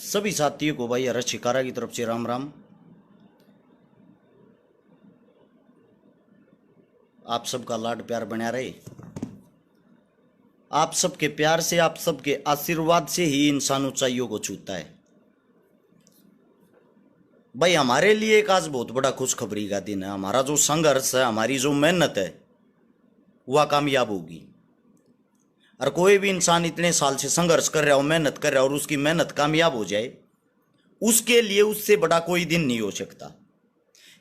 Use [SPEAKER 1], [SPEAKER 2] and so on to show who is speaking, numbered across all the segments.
[SPEAKER 1] सभी साथियों को भाई हर्ष शिकारा की तरफ से राम राम। आप सबका लाड प्यार बना रहे। आप सबके प्यार से, आप सबके आशीर्वाद से ही इंसान ऊंचाइयों को छूता है। भाई हमारे लिए एक आज बहुत बड़ा खुशखबरी का दिन है। हमारा जो संघर्ष है, हमारी जो मेहनत है, वह कामयाब होगी। और कोई भी इंसान इतने साल से संघर्ष कर रहा हो, मेहनत कर रहा हो और उसकी मेहनत कामयाब हो जाए, उसके लिए उससे बड़ा कोई दिन नहीं हो सकता।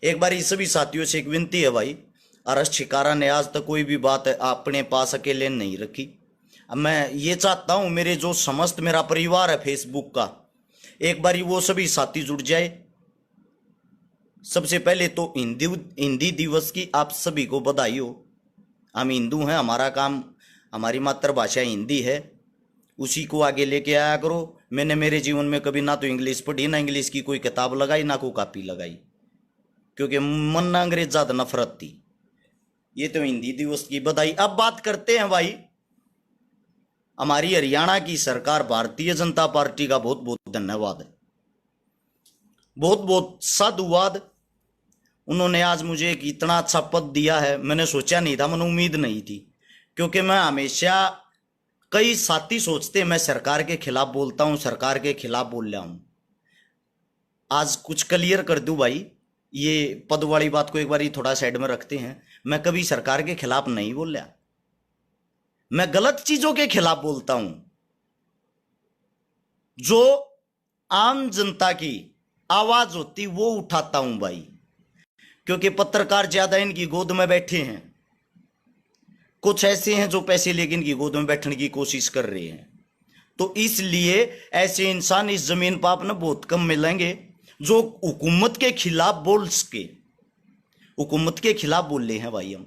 [SPEAKER 1] एक बार सभी साथियों से एक विनती है भाई, हर्ष शिकारा ने आज तक कोई भी बात अपने पास अकेले नहीं रखी। अब मैं ये चाहता हूं मेरे जो समस्त मेरा परिवार है फेसबुक का, एक बार वो सभी साथी जुड़ जाए। सबसे पहले तो हिंदी दिवस की आप सभी को बधाई हो। हम हिंदू हैं, हमारा काम, हमारी मातृभाषा हिंदी है, उसी को आगे लेके आया करो। मैंने मेरे जीवन में कभी ना तो इंग्लिश पढ़ी, ना इंग्लिश की कोई किताब लगाई, ना कोई कॉपी लगाई, क्योंकि मन ना अंग्रेज ज्यादा नफरत थी। ये तो हिंदी दिवस की बधाई। अब बात करते हैं भाई, हमारी हरियाणा की सरकार, भारतीय जनता पार्टी का बहुत बहुत धन्यवाद है, बहुत बहुत साधुवाद। उन्होंने आज मुझे एक इतना अच्छा पद दिया है, मैंने सोचा नहीं था, मैंने उम्मीद नहीं थी। क्योंकि मैं हमेशा, कई साथी सोचते मैं सरकार के खिलाफ बोलता हूं, सरकार के खिलाफ बोल रहा हूं। आज कुछ क्लियर कर दूं भाई, ये पद वाली बात को एक बार थोड़ा साइड में रखते हैं। मैं कभी सरकार के खिलाफ नहीं बोल रहा, मैं गलत चीजों के खिलाफ बोलता हूं, जो आम जनता की आवाज होती वो उठाता हूं भाई। क्योंकि पत्रकार ज्यादा इनकी गोद में बैठे हैं, कुछ ऐसे हैं जो पैसे लेके इनकी गोद में बैठने की कोशिश कर रहे हैं। तो इसलिए ऐसे इंसान इस जमीन पर आपने बहुत कम मिलेंगे जो हुकूमत के खिलाफ बोल सके। हुकूमत के खिलाफ बोल रहे हैं भाई हम,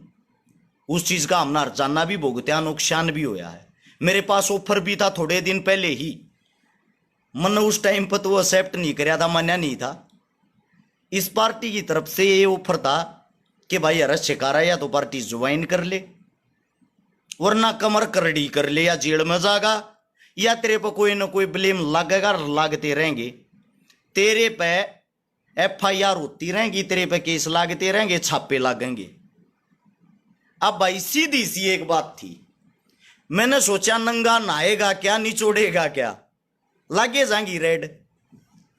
[SPEAKER 1] उस चीज का हमने हर्जाना भी भुगत्या, नुकसान भी होया है। मेरे पास ऑफर भी था थोड़े दिन पहले ही, मैंने उस टाइम पर तो वो एक्सेप्ट नहीं कराया था, मान्या नहीं था। इस पार्टी की तरफ से ये ऑफर था कि भाई हर्ष शिकारा या तो पार्टी ज्वाइन कर ले, वरना कमर करड़ी कर ले, या जेल में जाएगा, या तेरे पर कोई ना कोई ब्लेम लगेगा, लागते रहेंगे तेरे पे, FIR होती रहेंगी, तेरे पे केस लागते रहेंगे, छापे लागेंगे। अब भाई सीधी सी एक बात थी, मैंने सोचा नंगा नहाएगा क्या, निचोड़ेगा क्या, लागे जाएंगी रेड।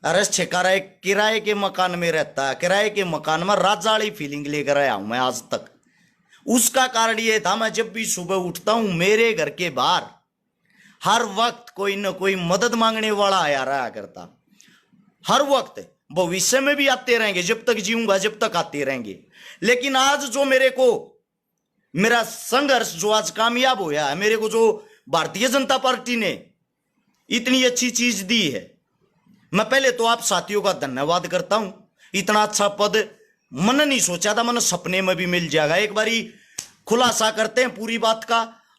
[SPEAKER 1] हर्ष शिकारा एक किराए के मकान में रहता है, किराए के मकान में राजा वाली फीलिंग लेकर आया हूं मैं आज तक। उसका कारण यह था, मैं जब भी सुबह उठता हूं, मेरे घर के बाहर हर वक्त कोई ना कोई मदद मांगने वाला आया रहा करता। हर वक्त, भविष्य में भी आते रहेंगे, जब तक जीऊंगा जब तक आते रहेंगे। लेकिन आज जो मेरे को, मेरा संघर्ष जो आज कामयाब होया है, मेरे को जो भारतीय जनता पार्टी ने इतनी अच्छी चीज दी है, मैं पहले तो आप साथियों का धन्यवाद करता हूं। इतना अच्छा पद मैंने नहीं सोचा था, मैंने सपने में भी मिल जाएगा। एक बारी खुलासा करते हैं पूरी बात का।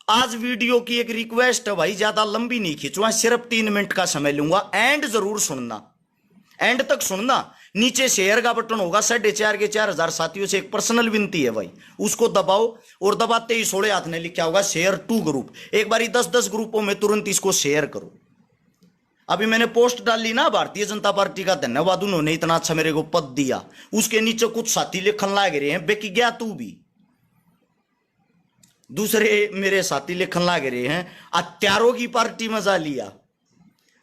[SPEAKER 1] आज वीडियो की एक रिक्वेस्ट है भाई, ज्यादा लंबी नहीं खींचूंगा, सिर्फ 3 मिनट का समय लूंगा। एंड जरूर सुनना, एंड तक सुनना। नीचे शेयर का बटन होगा, 4,500 के 4,000 साथियों से एक पर्सनल विनती है भाई, उसको दबाओ, और दबाते ही 16 हाथ ने लिखा होगा शेयर टू ग्रुप। एक बारी 10-10 ग्रुपों में तुरंत इसको शेयर करो। अभी मैंने पोस्ट डाली ना, भारतीय जनता पार्टी का धन्यवाद, उन्होंने इतना अच्छा मेरे को पद दिया। उसके नीचे कुछ साथी लिखन लाग रहे हैं, बेकी गया तू भी। दूसरे मेरे साथी लिखन लाग रहे हैं, हत्यारों की पार्टी मजा लिया।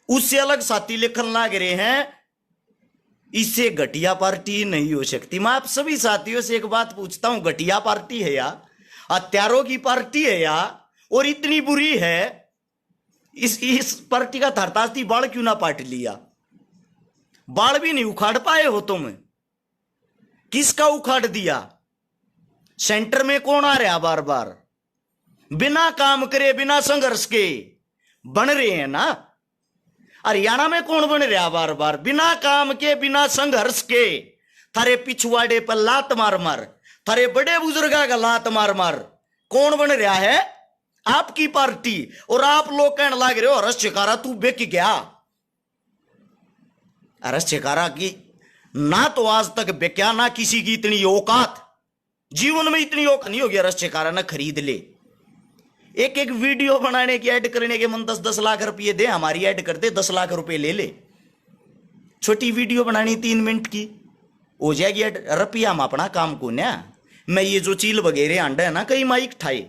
[SPEAKER 1] उससे अलग साथी लिखन लाग रहे हैं, इससे घटिया पार्टी नहीं हो सकती। मैं आप सभी साथियों से एक बात पूछता हूं, घटिया पार्टी है या हत्यारों की पार्टी है या, और इतनी बुरी है, इस पार्टी का थरतास्ती बाल क्यों ना पाट लिया? बाल भी नहीं उखाड़ पाए हो तुम, किसका उखाड़ दिया? सेंटर में कौन आ रहा बार बार? बिना काम करे, बिना संघर्ष के बन रहे हैं ना। हरियाणा में कौन बन रहा बार बार? बिना काम के, बिना संघर्ष के, थारे पिछवाड़े पर लात मार मार, थारे बड़े बुजुर्गा का लात मार मार, कौन बन रहा है? आपकी पार्टी। और आप लोग कहने लग रहे हो हर्ष शिकारा तू बेक गया। हर्ष शिकारा की ना तो आज तक बेक्या, ना किसी की इतनी औकात, जीवन में इतनी औकात नहीं होगी हर्ष शिकारा ना खरीद ले। एक एक वीडियो बनाने की, ऐड करने के मन 10-10 लाख रुपये दे, हमारी ऐड कर दे, 10 लाख रुपए ले ले। छोटी वीडियो बनानी 3 मिनट की हो जाएगी रुपया में अपना काम को ना। मैं ये जो चील वगैरह अंडा है ना कई माइक ठाए,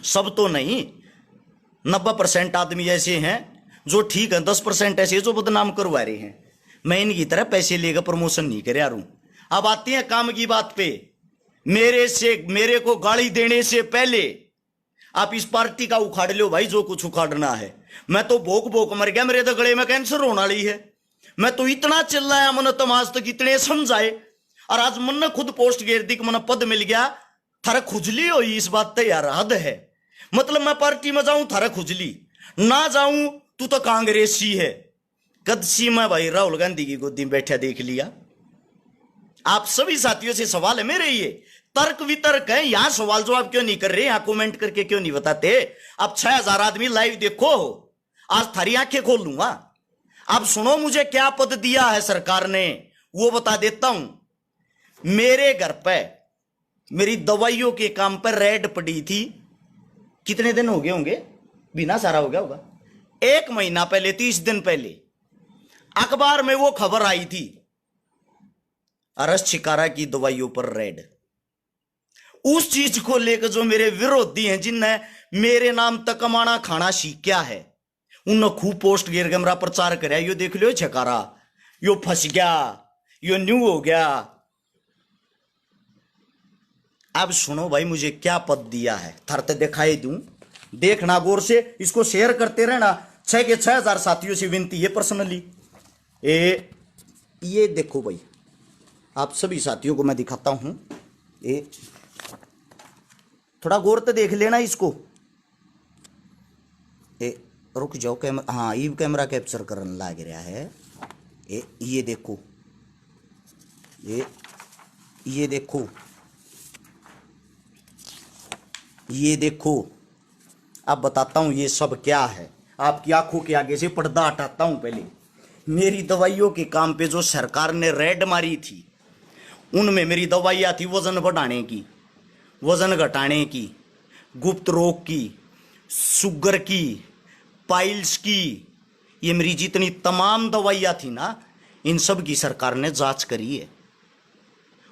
[SPEAKER 1] सब तो नहीं, 90% आदमी ऐसे हैं जो ठीक है, 10% ऐसे जो बदनाम करवा रहे हैं। मैं इनकी तरह पैसे लेकर प्रमोशन नहीं कर रहा हूं। अब आते हैं काम की बात पे। मेरे को गाली देने से पहले आप इस पार्टी का उखाड़ लो भाई, जो कुछ उखाड़ना है। मैं तो भोक भोक मर गया, मेरे तो गले में कैंसर होने वाली है। मैं तो इतना चिल्लाया, मन तुम आज तक इतने समझाए, और आज मन ने खुद पोस्ट घेर दी कि मन पद मिल गया, थारा खुजली हुई। इस बात तो यार हद है। मतलब मैं पार्टी में जाऊं थारा खुजली, ना जाऊं तू तो कांग्रेसी है। कदसी में भाई राहुल गांधी की गोदी में बैठा देख लिया। आप सभी साथियों से सवाल है मेरे, ये तर्क वितर्क है, यहां सवाल जवाब क्यों नहीं कर रहे, यहां कमेंट करके क्यों नहीं बताते। अब 6000 आदमी लाइव देखो, आज थारी आंखें खोल लूंगा। अब सुनो मुझे क्या पद दिया है सरकार ने, वो बता देता हूं। मेरे घर पे मेरी दवाइयों के काम पर रेड पड़ी थी, कितने दिन हो गए होंगे, बिना सारा हो गया होगा, 1 महीना पहले, 30 दिन पहले अखबार में वो खबर आई थी, अरस शिकारा की दवाइयों पर रेड। उस चीज को लेकर जो मेरे विरोधी हैं, जिनने मेरे नाम तक कमाना खाना सीखा है, उन्होंने खूब पोस्ट घेर के मेरा प्रचार कराया, यो देख लो छकारा, यो फंस गया, यो न्यू हो गया। अब सुनो भाई मुझे क्या पद दिया है, थर तो दिखाई दूं, देखना गौर से, इसको शेयर करते रहना। 6 के 6000 साथियों से विनती है पर्सनली। ये देखो भाई, आप सभी साथियों को मैं दिखाता हूं, थोड़ा गौर तो देख लेना इसको। रुक जाओ, कैमरा, हाँ ये कैमरा कैप्चर करने लग रहा है। ये देखो, ये देखो, ये देखो। अब बताता हूं ये सब क्या है, आपकी आंखों के आगे से पर्दा हटाता हूं। पहले मेरी दवाइयों के काम पे जो सरकार ने रेड मारी थी, उनमें मेरी दवाइयाँ थी वजन बढ़ाने की, वजन घटाने की, गुप्त रोग की, शुगर की, पाइल्स की, ये मेरी जितनी तमाम दवाइयाँ थी ना, इन सब की सरकार ने जांच करी है।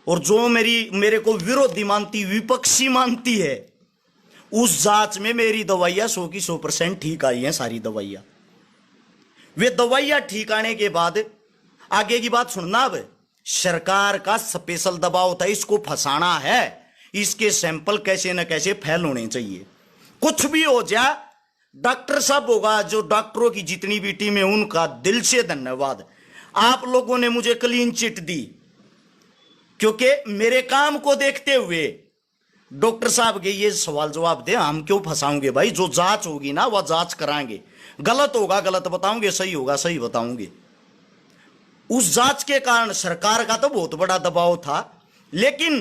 [SPEAKER 1] और जो मेरे को विरोधी मानती, विपक्षी मानती है, उस जांच में मेरी दवाइयाँ 100 की 100% ठीक आई हैं, सारी दवाइयाँ। वे दवाइयाँ ठीक आने के बाद आगे की बात सुनना। अब सरकार का स्पेशल दबाव था, इसको फंसाना है, इसके सैंपल कैसे न कैसे फेल होने चाहिए। कुछ भी हो जाए, डॉक्टर साहब होगा, जो डॉक्टरों की जितनी भी टीम है, उनका दिल से धन्यवाद। आप लोगों ने मुझे क्लीन चिट दी, क्योंकि मेरे काम को देखते हुए डॉक्टर साहब के ये सवाल जवाब दे, हम क्यों फंसाओगे भाई, जो जांच होगी ना वह जांच कराएंगे, गलत होगा गलत बताऊंगे, सही होगा सही बताऊंगे। उस जांच के कारण सरकार का तो बहुत बड़ा दबाव था, लेकिन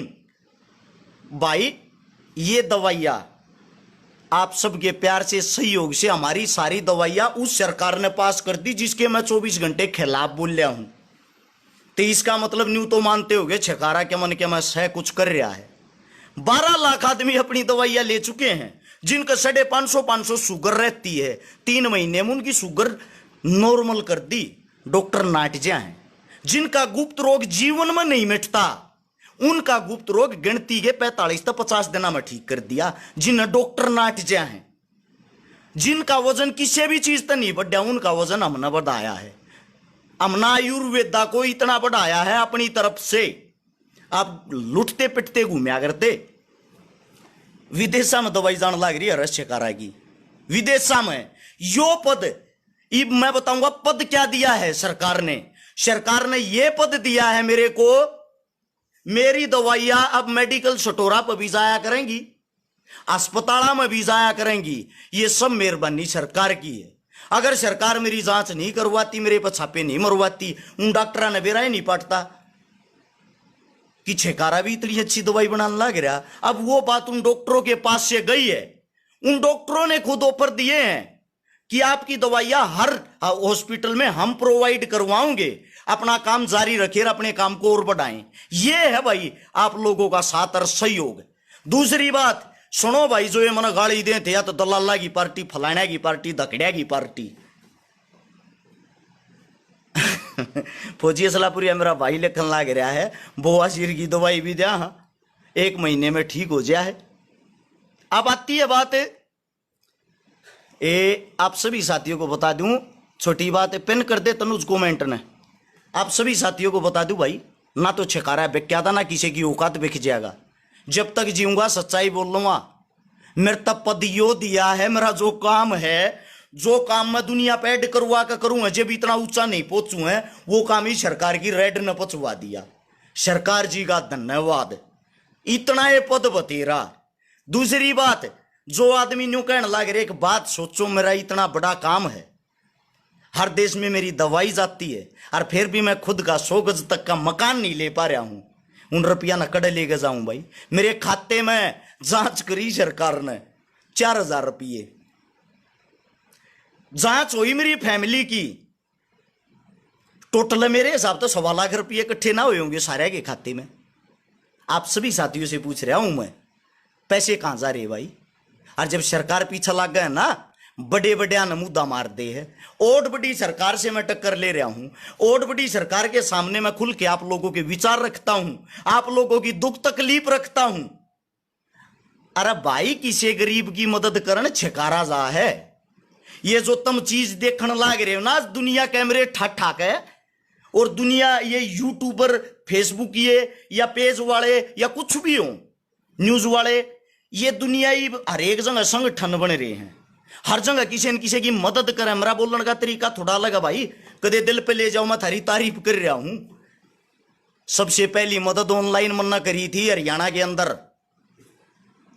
[SPEAKER 1] भाई ये दवाइयां आप सबके प्यार से, सहयोग से हमारी सारी दवाइयां उस सरकार ने पास कर दी, जिसके मैं 24 घंटे खिलाफ बोल रहा हूं। तो इसका मतलब न्यू तो मानते होगे छकारा के मन के मैं सह कुछ कर रहा है। 12 लाख आदमी अपनी दवाइयां ले चुके हैं, जिनका 550 शुगर रहती है, 3 महीने में उनकी शुगर नॉर्मल कर दी, डॉक्टर नाटजा हैं। जिनका गुप्त रोग जीवन में नहीं मिटता, उनका गुप्त रोग गिनती के 45 से 50 दिनों में ठीक कर दिया, जिन्हें डॉक्टर नाटजा हैं। जिनका वजन किसी भी चीज से नहीं बढ़ा, उनका वजन हमने बढ़ाया है। हमने आयुर्वेदा को इतना बढ़ाया है अपनी तरफ से, आप लुटते पिटते घूमया करते। विदेशा में दवाई जान लग रही है रस शिकारा की, विदेशा में यो पद, अब मैं बताऊंगा पद क्या दिया है सरकार ने। सरकार ने यह पद दिया है मेरे को, मेरी दवाइयां अब मेडिकल स्टोरा पर भी जाया करेंगी, अस्पताल में भी जाया करेंगी। ये सब मेहरबानी सरकार की है। अगर सरकार मेरी जांच नहीं करवाती, मेरे पर छापे नहीं मरवाती, उन डॉक्टर ने बेरा ही नहीं पाटता कि छकारा भी इतनी अच्छी दवाई बनाने लग रहा। अब वो बात उन डॉक्टरों के पास से गई है, उन डॉक्टरों ने खुद ऑफर दिए हैं कि आपकी दवाइयां हर हॉस्पिटल में हम प्रोवाइड करवाएंगे, अपना काम जारी रखिए, अपने काम को और बढ़ाएं। ये है भाई आप लोगों का साथ और सहयोग। दूसरी बात सुनो भाई, जो ये मन गाली दे थे, या तो दलाला की पार्टी, फलाना की पार्टी, धकड़िया की पार्टी फौजी असलापुरी मेरा भाई लिखन लाग रहा है, बोआ सिर की दवाई भी दिया, 1 महीने में ठीक हो जाए। अब आती है बात, ये आप सभी साथियों को बता दूं, छोटी बात है, पिन कर दे तनुज कमेंट ने। आप सभी साथियों को बता दूं भाई, ना तो छकारा बिक क्या था, ना किसी की औकात बिक जाएगा। जब तक जीऊंगा सच्चाई बोल लूंगा। मेरे तब पद यो दिया है, मेरा जो काम है, जो काम मैं दुनिया पे ऐड करवा कर करूंगा, जब इतना ऊंचा नहीं पहुंचू है, वो काम ही सरकार की रेड ने पहुंचवा दिया। सरकार जी का धन्यवाद, इतना ये पद बतेरा। दूसरी बात, जो आदमी न्यू कहने लग रहे, एक बात सोचो, मेरा इतना बड़ा काम है, हर देश में मेरी दवाई जाती है, और फिर भी मैं खुद का 100 गज तक का मकान नहीं ले पा रहा हूं। उन रुपया न कड़े लेके जाऊं भाई। मेरे खाते में जांच करी सरकार ने 4000 रुपये, जांच हुई मेरी फैमिली की, टोटल मेरे हिसाब तो 1.25 लाख रुपये इकट्ठे ना हुए होंगे सारे के खाते में। आप सभी साथियों से पूछ रहा हूं मैं, पैसे कहां जा रहे भाई? और जब सरकार पीछे लग गए ना, बड़े बड़े मुद्दा मार दे है। ओट बड़ी सरकार से मैं टक्कर ले रहा हूं, ओट बड़ी सरकार के सामने मैं खुल के आप लोगों के विचार रखता हूं, आप लोगों की दुख तकलीफ रखता हूं। अरे भाई, किसी गरीब की मदद करने छकारा जा है। ये जो तुम चीज देखने लाग रहे हो ना, दुनिया कैमरे ठाक ठाक है, और दुनिया ये यूट्यूबर, फेसबुक ये या पेज वाले या कुछ भी हो, न्यूज वाले, ये दुनिया ही हर एक जगह संगठन बन रहे हैं, हर जगह किसी न किसी की मदद करे। मेरा बोलने का तरीका थोड़ा अलग है भाई, कदे दिल पे ले जाओ, मैं थारी तारीफ कर रहा हूं। सबसे पहली मदद ऑनलाइन मन्ना करी थी हरियाणा के अंदर,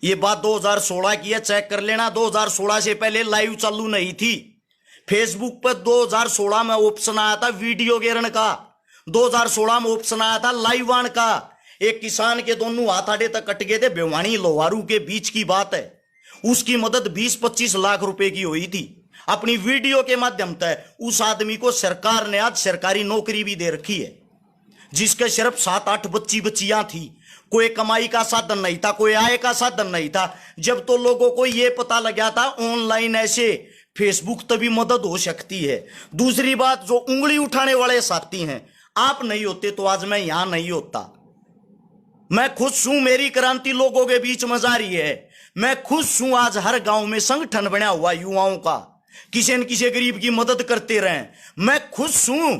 [SPEAKER 1] ये बात 2016 की है, चेक कर लेना। 2016 से पहले लाइव चालू नहीं थी। फेसबुक पर 2016 में ऑप्शन आया था वीडियो गिरन का, 2016 में ऑप्शन आया था लाइव आन का। एक किसान के दोनों हाथ आड़े तक कट गए थे, भिवानी लोहारू के बीच की बात है। उसकी मदद 20-25 लाख रुपए की हुई थी अपनी वीडियो के माध्यम से। उस आदमी को सरकार ने आज सरकारी नौकरी भी दे रखी है, जिसके सिर्फ 7-8 बच्चियां थी। कोई कमाई का साधन नहीं था, कोई आय का साधन नहीं था। जब तो लोगों को यह पता लगा था ऑनलाइन ऐसे फेसबुक तभी मदद हो सकती है। दूसरी बात, जो उंगली उठाने वाले साथी हैं, आप नहीं होते तो आज मैं यहां नहीं होता। मैं खुश हूं, मेरी क्रांति लोगों के बीच में जारी है। मैं खुश हूं, आज हर गांव में संगठन बना हुआ युवाओं का, किसी न किसी गरीब की मदद करते रहे। मैं खुश हूं,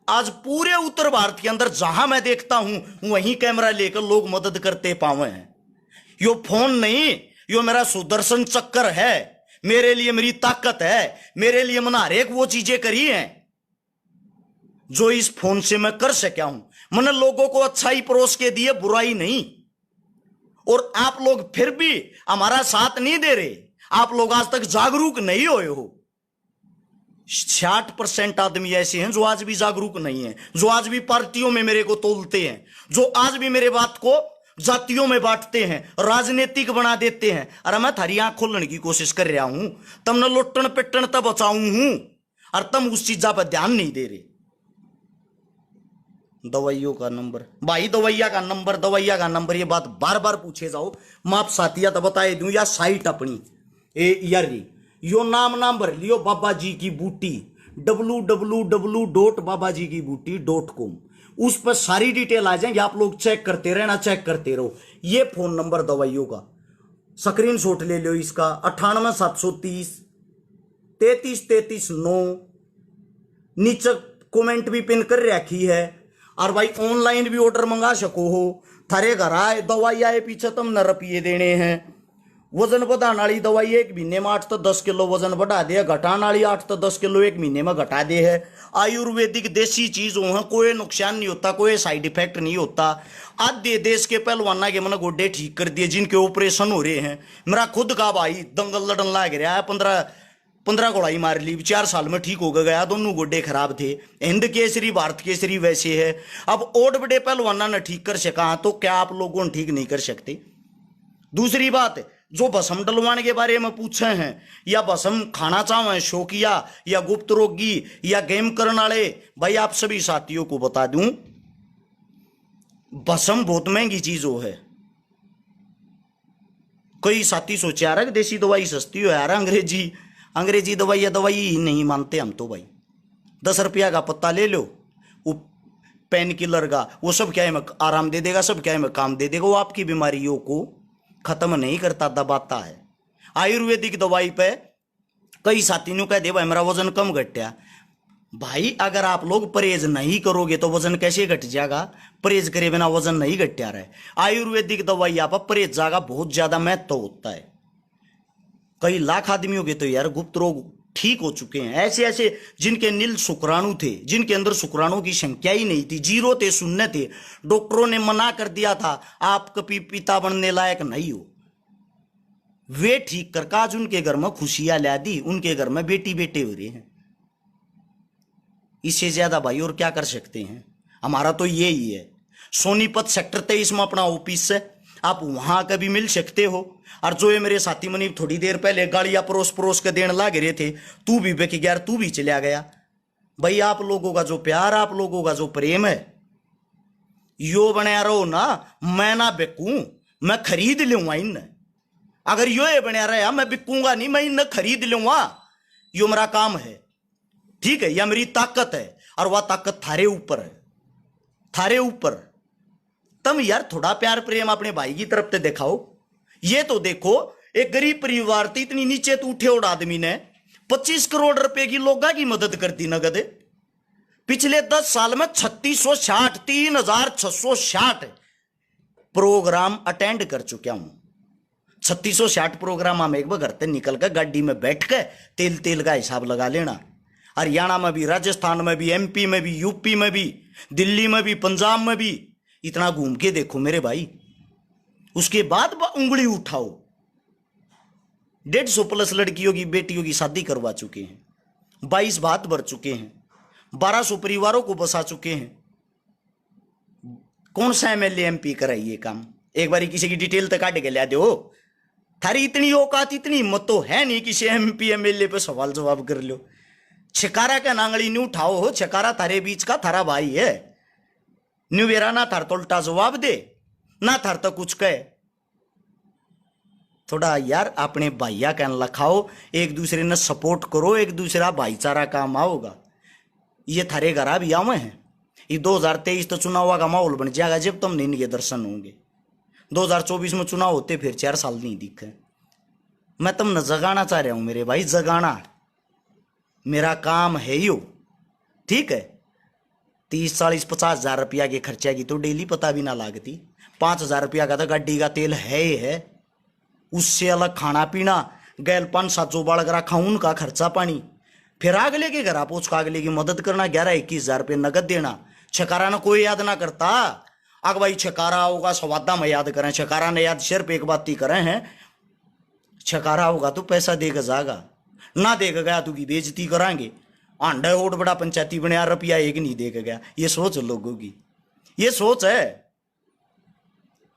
[SPEAKER 1] आज पूरे उत्तर भारत के अंदर जहां मैं देखता हूं, वहीं कैमरा लेकर लोग मदद करते पावे हैं। यो फोन नहीं, यो मेरा सुदर्शन चक्कर है, मेरे लिए मेरी ताकत है, मेरे लिए मैंने हर एक वो चीजें करी हैं जो इस फोन से मैं कर सका हूं। मैंने लोगों को अच्छाई परोस के दिए, बुराई नहीं। और आप लोग फिर भी हमारा साथ नहीं दे रहे, आप लोग आज तक जागरूक नहीं हुए हो। 60% आदमी ऐसे हैं जो आज भी जागरूक नहीं है, जो आज भी पार्टियों में मेरे को तोलते हैं, जो आज भी मेरे बात को जातियों में बांटते हैं, राजनीतिक बना देते हैं। अरे मैं थारी आंख खोलने की कोशिश कर रहा हूं, तुमने लुट्टन पिट्टन तब बचाऊं हूं, और तुम उस चीजा पर ध्यान नहीं दे रहे। दवाइयों का नंबर भाई, दवाइया का नंबर, दवाइया का नंबर, ये बात बार बार पूछे जाओ। मैं आप साथिया तो बताए दूं, या साइट अपनी यार यो नाम भर लियो, बाबा जी की बूटी, www.babajikibooty.com। उस पर सारी डिटेल आ जाएंगे, आप लोग चेक करते रहना, चेक करते रहो। ये फोन नंबर दवाइयों का स्क्रीनशॉट ले लो इसका, 98 730 33 33 9। नीचे कमेंट भी पिन कर रखी है। और भाई ऑनलाइन भी ऑर्डर मंगा सको हो, थारे घर आए दवाई आए, पीछे तुमने रुपये देने हैं। वजन बढ़ाने वाली दवाई 1 महीने में 8 से 10 किलो वजन बढ़ा दे, घटाने वाली 8 से 10 किलो 1 महीने में घटा दे है। आयुर्वेदिक देसी चीज हो, कोई नुकसान नहीं होता, कोई साइड इफेक्ट नहीं होता। आधे देश के पहलवाना के मैंने गोड्डे ठीक कर दिए, जिनके ऑपरेशन हो रहे हैं। मेरा खुद का भाई दंगल लड़न लग रहा है, 15 गोड़ाई मार ली, 4 साल में ठीक हो गया। दोनों गोड्डे खराब थे। हिंद केसरी भारत केसरी वैसे है। अब और बड़े पहलवाना ने ठीक कर सका, तो क्या आप लोगों ने ठीक नहीं कर सकते? दूसरी बात, जो भस्म डलवाने के बारे में पूछे हैं, या भस्म खाना चाहे शौकिया या गुप्त रोगी या गेम करने वाले, भाई आप सभी साथियों को बता दूं, भस्म बहुत महंगी चीज हो है। कई साथी सोचे यार देसी दवाई सस्ती हो यार, अंग्रेजी दवाई या दवाई ही नहीं मानते हम तो भाई। 10 रुपया का पत्ता ले लो, पेन किलर का, वो सब क्या है में आराम दे देगा, सब क्या है में काम दे देगा, वो आपकी बीमारियों को खत्म नहीं करता, दबाता है। आयुर्वेदिक दवाई पे कई साथियों कह दे भाई मेरा वजन कम घटा। भाई अगर आप लोग परहेज नहीं करोगे तो वजन कैसे घट जाएगा? परहेज करे बिना वजन नहीं घटा रहा है। आयुर्वेदिक दवाई आप परहेज जाएगा बहुत ज्यादा महत्व होता है। कई लाख आदमियों के तो यार गुप्त रोग ठीक हो चुके हैं, ऐसे ऐसे जिनके नील शुक्राणु थे, जिनके अंदर शुक्राणु की संख्या ही नहीं थी, जीरो थे, शून्य थे, डॉक्टरों ने मना कर दिया था आप कभी पिता बनने लायक नहीं हो। वे ठीक कर आज उनके घर में खुशियां ला दी, उनके घर में बेटी बेटे हो रहे हैं। इससे ज्यादा भाई और क्या कर सकते हैं? हमारा तो यही है। सोनीपत सेक्टर 23 में अपना ऑफिस है, आप वहां कभी मिल सकते हो। और जो ये मेरे साथी मनी थोड़ी देर पहले गाड़ियां परोस परोस के देने लाग रहे थे, तू भी बेक यार, तू भी चला गया। भाई आप लोगों का जो प्यार, आप लोगों का जो प्रेम है, यो बनाया रहो ना। मैं ना बिकूं, मैं खरीद लूंगा इन। अगर यो ये बनाया रहा मैं बिकूंगा नहीं, मैं इन खरीद लूंगा। यो मेरा काम है, ठीक है, यह मेरी ताकत है, और वह ताकत थारे ऊपर है, थारे ऊपर। तुम यार थोड़ा प्यार प्रेम अपने भाई की तरफ से दिखाओ। ये तो देखो एक गरीब परिवार थी, इतनी नीचे तो उठे और आदमी ने 25 करोड़ रुपए की लोगों की मदद करती नगद। पिछले 10 साल में 3660 प्रोग्राम अटेंड कर चुका हूं। 3660 प्रोग्राम हम एक बार घर से निकल कर गाड़ी में बैठ के तेल तेल का हिसाब लगा लेना। हरियाणा में भी, राजस्थान में भी, एमपी में भी, यूपी में भी, दिल्ली में भी, पंजाब में भी, इतना घूम के देखो मेरे भाई। उसके बाद उंगली उठाओ। 150 प्लस लड़कियों की बेटियों की शादी करवा चुके हैं, 22 भात भर चुके हैं, 1200 परिवारों को बसा चुके हैं। कौन सा एमएलए एमपी कराई ये काम? एक बार किसी की डिटेल तक काट के ला दो। थारी इतनी औकात, इतनी हिम्मत तो है नहीं किसी एमपी एमएलए पे सवाल जवाब कर लो। छकारा का नांगली नहीं उठाओ हो, छकारा थारे बीच का थारा भाई है। न्यूवेरा ना थार तो उल्टा जवाब दे, ना थार तो कुछ कहे। थोड़ा यार अपने भाइया कहने लखाओ, एक दूसरे ने सपोर्ट करो, एक दूसरा भाईचारा काम आओगा। ये थारे घर भी आवे हैं। ये 2023 तो चुनाव का माहौल बन जाएगा जब तुम नहीं इनके दर्शन होंगे। 2024 में चुनाव होते फिर 4 साल नहीं दिखे। मैं तुमने जगाना चाह रहा हूं मेरे भाई, जगाना मेरा काम है यो, ठीक है। 30, 40, 50 हजार रुपया के खर्चा की तो डेली पता भी ना लागती। 5,000 रुपया का तो गाड़ी का तेल है ही है, उससे अलग खाना पीना, गैल 5-7 जो बाढ़ रखा उनका खर्चा पानी, फिर अगले के घर पहुंच का अगले की मदद करना, 11-21 हजार रुपये नगद देना। छकारा ना कोई याद ना करता। अग भाई छकारा होगा सवादा में याद करें, छकारा ने याद सिर्फ एक बात ही करें हैं, छकारा होगा तो पैसा देगा जागा, ना देगा गया तो की बेइज्जती कराएंगे। आंडा ओट बड़ा पंचायती बने रुपया एक नहीं देगा गया। ये सोच लोगों की, ये सोच है।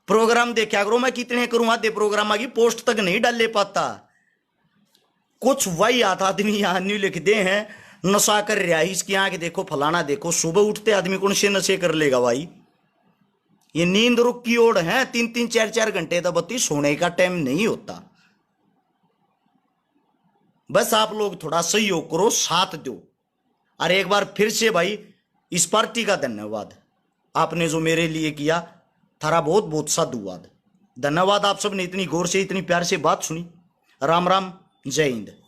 [SPEAKER 1] प्रोग्राम देखा करो, मैं कितने करूं आधे प्रोग्राम की पोस्ट तक नहीं डाले पाता। कुछ वही आता आदमी यहां नहीं लिख दे हैं नशा कर रहा है, इसकी आंख देखो, फलाना देखो। सुबह उठते आदमी कौन से नशे कर लेगा भाई? ये नींद रुक की ओर है, 3-3, 4-4 घंटे तक बत्ती सोने का टाइम नहीं होता। बस आप लोग थोड़ा सहयोग करो, साथ दो। और एक बार फिर से भाई इस पार्टी का धन्यवाद, आपने जो मेरे लिए किया, थारा बहुत बहुत साधुवाद, धन्यवाद। आप सब ने इतनी गौर से, इतनी प्यार से बात सुनी। राम राम, जय हिंद।